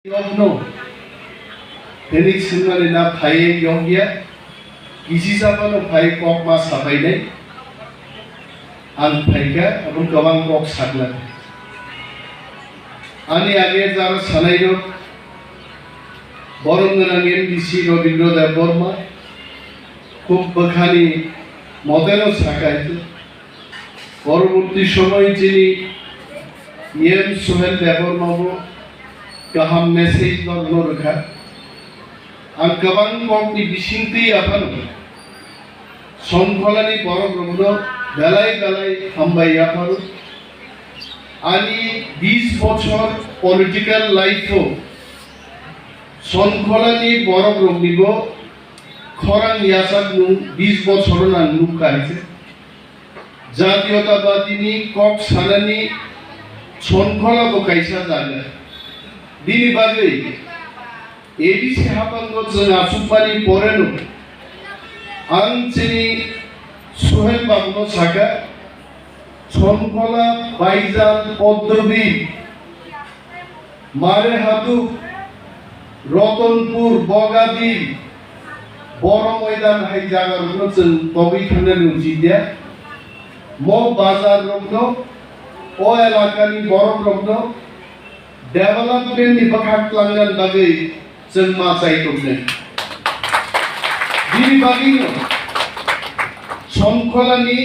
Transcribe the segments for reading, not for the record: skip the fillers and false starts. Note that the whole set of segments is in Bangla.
No, Phoenix Sundar na Phainai Yongya, Isisapa no Phai Kok Ma Phainai, Ang Phaika, Abun Gawang Kok Sakla. Ani Age Zara Sanairo, Boronganagen Disi Robindro Da Borma, Khub Bakhani Motha Saka, পরবর্তী সময়ে যিনি সোহেল দেববর্মা गाहाम मेसेज नरखा आं गोबां कमनि बिसिंथि आफान संखलानि बर' ब्रह्म बेलाय बेलाय हामबाय आफान आंनि 20 बছর पलिटिकल लाइफआव संखलानि बर' ब्रह्मनिबो खरां यासाक 20 बছর ना नुखायसे जातीयतावादीनि कक सानानि संखलाबो कायसा जागोन Dini bagai, edisi hapangot zona supani porenu, angcini Sohel Babu Saka, Sonkola, Baizan, Poddobi, Marehatu, Rotonpur, Bogadi, Boromoidan Haijagar Nutsen, Bobi Kanel Ujidia, Mo Bazar Rogno, Oelakani Borom Rogno, Development di Bakat Langan bagai semua saya tulen. Diri bagi no, Somkolani,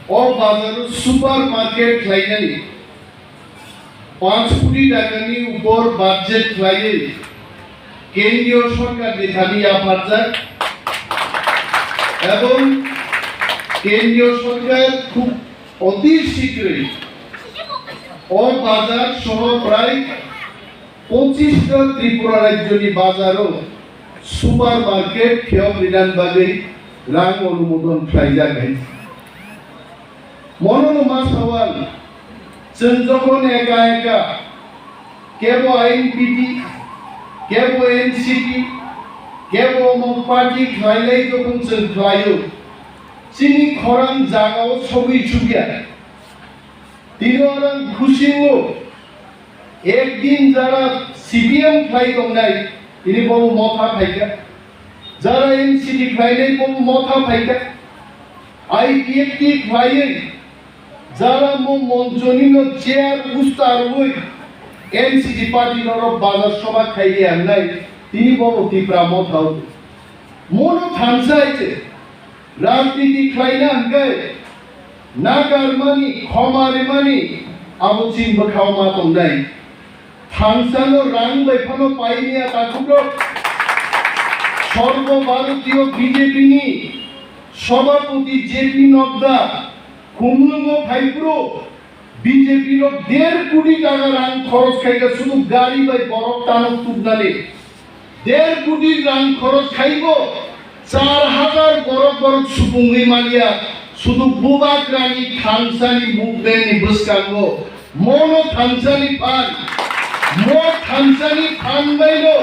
or bazaru supermarket lainnya, 5 কোটি টাকা নি উপর বাজেট লাগে, কেন্দ্রীয় সরকার দেখানি আফারজার, এবং কেন্দ্রীয় সরকার খুব অতি শীঘ্রই और बाजार शहर प्राय 25টা त्रिपुरा राज्यनि बाजारो सुपार मार्केट खेव निदान बागै रां अनुमोदन खालामजागोन मनोरमा सवाल जों जखन एका एका केबो आईएनपीटी केबो एनसीटी केबो पार्टी खालायनाय जखन जों खालायो जोंनि खरां जागायाव सबै सुबिदा तीनों orang खुशी हो एक दिन जरा सीपीएम फ्लाई होंगे ini bawa Motha faika jara NCT fly नहीं bawa Motha faika IPFT fly jara mo monjoni no chair ustar हुई NCT party नरो बाजार सभा खाई हम नहीं ini bawa Tipra Motha मोनो थांसा है राजनीति fly ना हंगे Nagarmani, Khomaremani, Abuchin Bakhauma Tondai. Thansano Rang by Pano Pioneer Takuro Sorbo Barutio BJP ni Sobaputi JP Nodda Khumbar Phaipro BJP no 1.5 কোটি টাকা রাং খরচ খাইগা শুধু গাড়ি বাই বরফ টানক তুবনালে 1.5 কোটি রাং খরচ খাইবো 4000 বরফ বরফ সুপুঙ্গি মালিয়া শুধু বুবাক রানী থানসানি মুভমেন্ট বসকাঙ্গো মনো থানসানি ফান বাইলো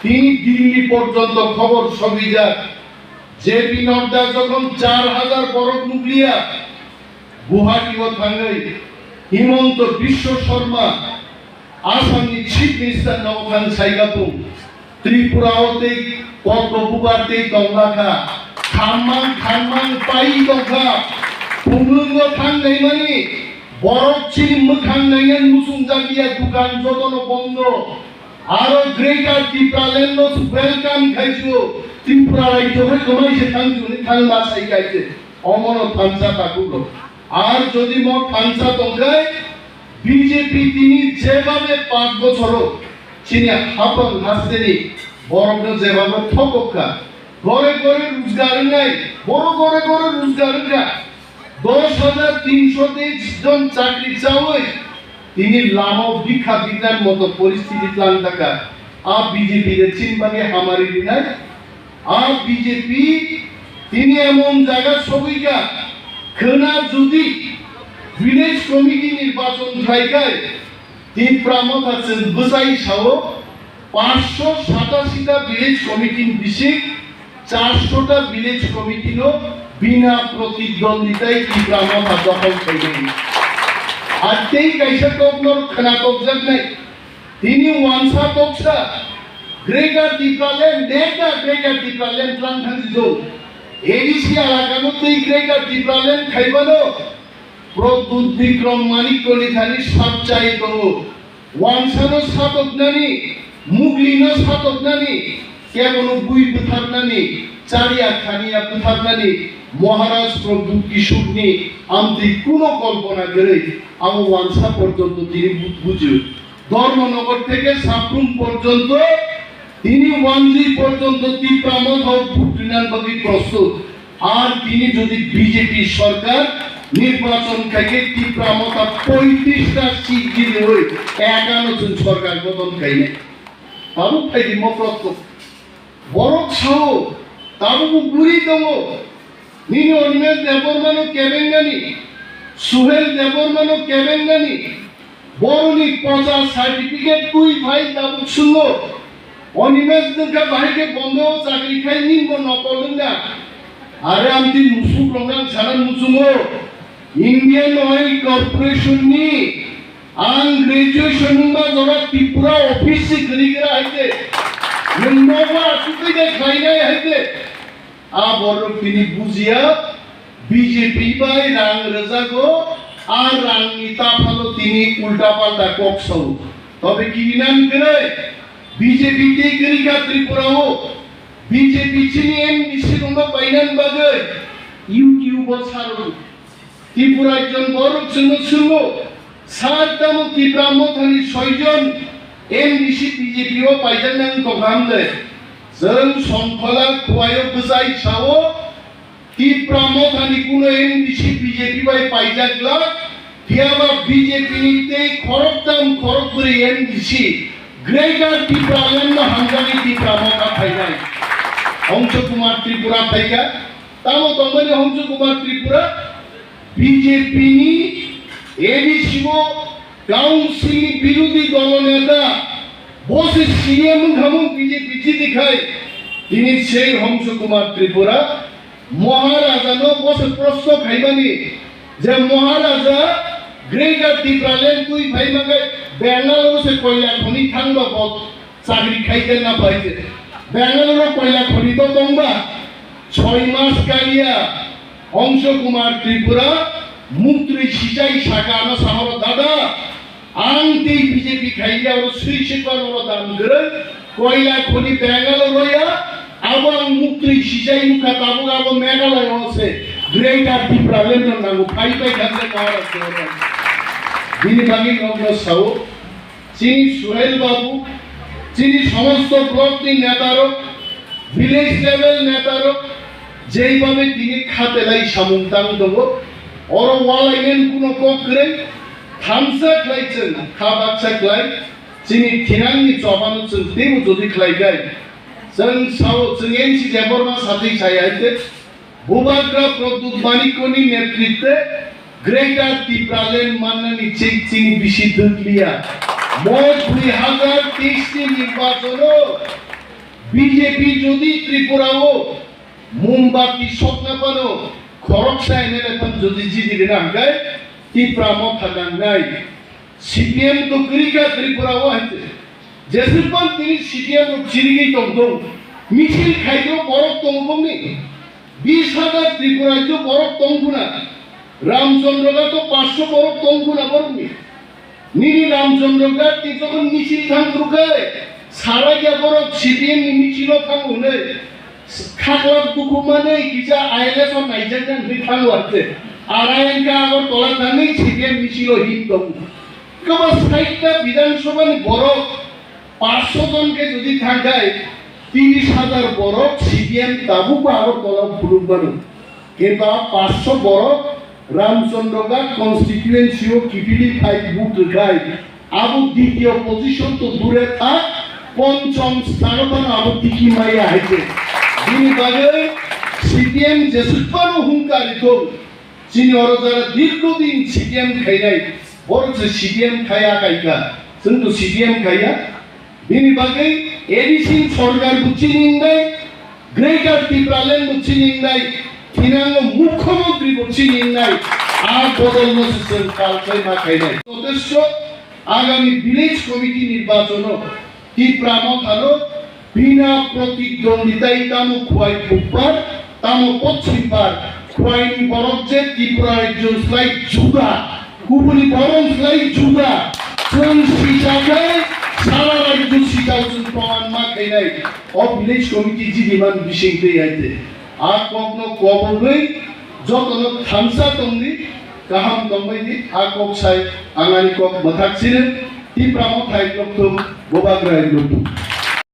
তিনি দিল্লি পর্যন্ত খবর সবিজা জেপি নড্ডা যখন 4000 বরফ নুক্লিয়া গুয়াহাটিও থাঙ্গাই হিমন্ত বিশ্ব শর্মা আসামনি চিফ মিনিস্টার নবখান সাইগাপু ত্রিপুরাওতে পদ্মপুবাতে গঙ্গাখা খানমান পাই দফা পুংলুঙ্গ থান নাইমানি বরফ চিন মুখান নাইয়ান মুসুং জাগিয়া দোকান যতন বন্ধ আরো গ্রেটার ত্রিপুরা ল্যান্ড ওয়েলকাম খাইছো ত্রিপুরা রাজ্য হয়ে কমাইছে থানজুনি থানমা সাই গাইছে অমন থানসা তাকুলো আর যদি ম থানসা তঙ্গাই বিজেপি তিনি যেভাবে 5 বছর চিনি হাপন হাসতেনি বরফ যেভাবে ঠককা ঘরে ঘরে রোজগার নাই বড় ঘরে ঘরে রোজগার না 10,323 জন চাকরি চাওই তিনি লামো ভিক্ষা বিজ্ঞান মতো পরিস্থিতি প্লান থাকা আ বিজেপি রে চিনবাগে হামারি দিনাই আ বিজেপি তিনি এমন জায়গা সবইকা খনা যদি ভিলেজ কমিটি নির্বাচন থাইকায় Tipra Motha বসাই সাও 587টা ভিলেজ কমিটির বিশেষ 400টা ভিলেজ কমিটিনো বিনা প্রতিদ্বন্দ্বিতায় Tipra Motha দখল করে আর তেই কাইসা তো আপনার খানা কবজাক নাই তিনি ওয়ানসা তকসা গ্রেটার টিপ্রাল্যান্ড ডেটা গ্রেটার টিপ্রাল্যান্ড প্লান থাকতো এডিসি এলাকানো তুই গ্রেটার টিপ্রাল্যান্ড খাইবানো প্রদ্যুৎ বিক্রম মানিক কলিখানি সাবচাই তো ওয়ানসানো সাতকনানি মুগলিনো সাতকনানি কেবল বুই বুথারনানি চারিয়া খানিয়া বুথারনানি মহারাজ প্রদ্যুৎ কিশোরনি আমি কোনো কল্পনা করে আমি ওয়ানসা পর্যন্ত তিনি বুঝু ধর্মনগর থেকে সাপ্রুম পর্যন্ত তিনি ওয়ানজি পর্যন্ত টিপ্রা মথা ভুট্টিনানবাগী প্রস্তুত আর তিনি যদি বিজেপি সরকার নির্বাচন থেকে টিপ্রা মথা 35টা সিট জিতে হই 51 জন সরকার গঠন খাইনে তাবু খাইদি মপ্রত্য বড় ছাও তাবু বুড়ি দম নিনি অনিমেষ দেবরমানো কেবেঙ্গানি সুহেল দেবরমানো কেবেঙ্গানি বরনি 50 সার্টিফিকেট তুই ভাই তাবু শুনো অনিমেষ দেখা ভাইকে বন্ধ চাকরি খাই নিব নকলেন না আরে আমি মুসুক রঙান ছাড়ান মুসুমো ইন্ডিয়ান অয়েল কর্পোরেশন নি আং গ্রাজুয়েশন বা জরা ত্রিপুরা অফিস সে গরিগরা আইতে নবা সুতিকে খাইনাই আইতে আ বড় তিনি বুঝিয়া বিজেপি বাই রাং রাজাগো আর রাং নিতা ফলো তিনি উল্টা পাল্টা ককসাও তবে কি নাম করে বিজেপি তে গরিগা ত্রিপুরাও বিজেপি চিনি এমবিসি রঙা পাইনান বাগে ইউটিউব ছাড়ো ত্রিপুরা একজন বড় শুনো সাতটাম ত্রিপুরা মথানি 6 জন এমবিসি বিজেপি ও পাইজান নাং তগামলে जों संखला खुवायो बुजाय सावो ত্রিপুরা মথানি কোনো এমবিসি বিজেপি বাই পাইজাগলা थियाबा বিজেপি নিতে খরকদাম খরকপুরি এমবিসি গ্রেটার ত্রিপুরাল্যান্ড হামজানি ত্রিপুরা মথা ফাইনাই হংস কুমার ত্রিপুরা ফাইকা তাও তমনে হংস কুমার ত্রিপুরা বিজেপি নি এডিসিও কাউন্সিল বিরোধী দলনেতা বসে সিএম ঘামু বিজেপি দেখায় তিনি সেই হংস কুমার ত্রিপুরা মহারাজানো বসে প্রশ্ন খাইবানি যে মহারাজা গ্রেটার ত্রিপুরাল্যান্ড তুই ভাই মাগে বেঙ্গালুরু সে কয়লা খনি থাকলো বল চাকরি খাইতে না পাইছে বেঙ্গালুরু কয়লা খনি তো দংবা 6 মাস কালিয়া হংস কুমার ত্রিপুরা মুক্তি সিচাই সাকা না সাহর দাদা আংতি বিজেপি খাইয়া ওর সুইশিকার ওর দাম করে কয়লা খনি বেঙ্গালুরুয়া আবার মুক্তি সিচাই মুখা তাবু আবার মেঘালয় আছে গ্রেটার ত্রিপুরাল্যান্ড নাম ফাই পাই খাতে কার আছে যিনি বাকি কংগ্রেস সাউ চিনি সুহেল বাবু চিনি সমস্ত ব্লক নেতারও ভিলেজ লেভেল নেতারও যেইভাবে তিনি খাতে লাই সামুংতাং দেব ওর ওয়ালাইনেন কোনো ককরে থামসা খাইছেন খাবাকসা খাই চিনি থিনাংনি চবানো जों তেও যদি খাইগাই जों সাও जों এনসি দেবরমা সাথে ছাইয়াইতে ভূভাগ্রা প্রদ্যুৎ মানিকনি নেতৃত্বে গ্রেটার ত্রিপুরাল্যান্ড মান্নানি চিনি বিশি দুলিয়া মোট 2023 নির্বাচন বিজেপি যদি ত্রিপুরাও মুম্বাতি স্বপ্নপানো খরকসা এনেলেন যদি জিদিরে নাগায় ত্রিপুরা মথা নাগাই সিপিএম তো গ্রিকা ত্রিপুরাও আছে যেসেপন তিনি সিপিএম চিরিগি তংদো মিছিল খাইতো বড় তংবনি 20,000 ত্রিপুরায় তো বড় তংগুনা রামচন্দ্রগা তো 500 বড় তংগুনা বড়নি নিনি রামচন্দ্রগা তি যখন মিছিল থামরুকায় সারা গিয়া বড় সিপিএম মিছিল থামুনে খাকলা দুকু মানে কিজা আইএলএস ও নাইজেরিয়ান বিথাং ওয়াতে আরায়নকা আগর তলা থানি সিপিএম মিছিল হিন্দম কবা সাইটটা বিধানসভার বড় 500 জনকে যদি থাকায় 30,000 বড় সিপিএম তাবু আগর তলা ফুলুবানো কিন্তু 500 বড় রামচন্দ্রগা কনস্টিটিউয়েন্সিও কিপিলি 5 বুট গায় আবু দ্বিতীয় পজিশন তো দূরে থাক পঞ্চম স্থানতন আবু দিকি মাইয়া আইছে যিনি বাগে সিপিএম যেসুপানো হুঙ্কারিত যিনি ওরা যারা দীর্ঘদিন সিপিএম খাইনাই বড় যে সিপিএম খাইয়া কাইকা जों তো সিপিএম খাইয়া যিনি বাগে এডিসি সরকার বুঝি নিন্দাই গ্রেটার ত্রিপুরাল্যান্ড বুঝি নিন্দাই থিনাঙ্গ মুখ্যমন্ত্রী বুঝি নিন্দাই আর বদল নসিসেন কাল খাই মা খাইনাই যথেষ্ট আগামী ভিলেজ কমিটি নির্বাচন টিপ্রা মথানো বিনা প্রতিদ্বন্দ্বিতায় তামো খুয়াই খুববার তামো পশ্চিম পার খুয়াইনি বরজ্জে ত্রিপুরা রাজ্য স্লাই জুদা কুবুনি বরং স্লাই জুদা কোন হিসাবে সারা রাজ্য সিটাউজন প্রমাণ মা খাইনাই ও ভিলেজ কমিটি জিনিমান বিশেষই আইতে আর কখনো কবই যতন থামসা তংনি গাহাম দংবাইনি আ কক সাই আঙানি কক মথাকছিলেন টিপ্রা মথাই লক্তম বোবাগ্রাই লক্তম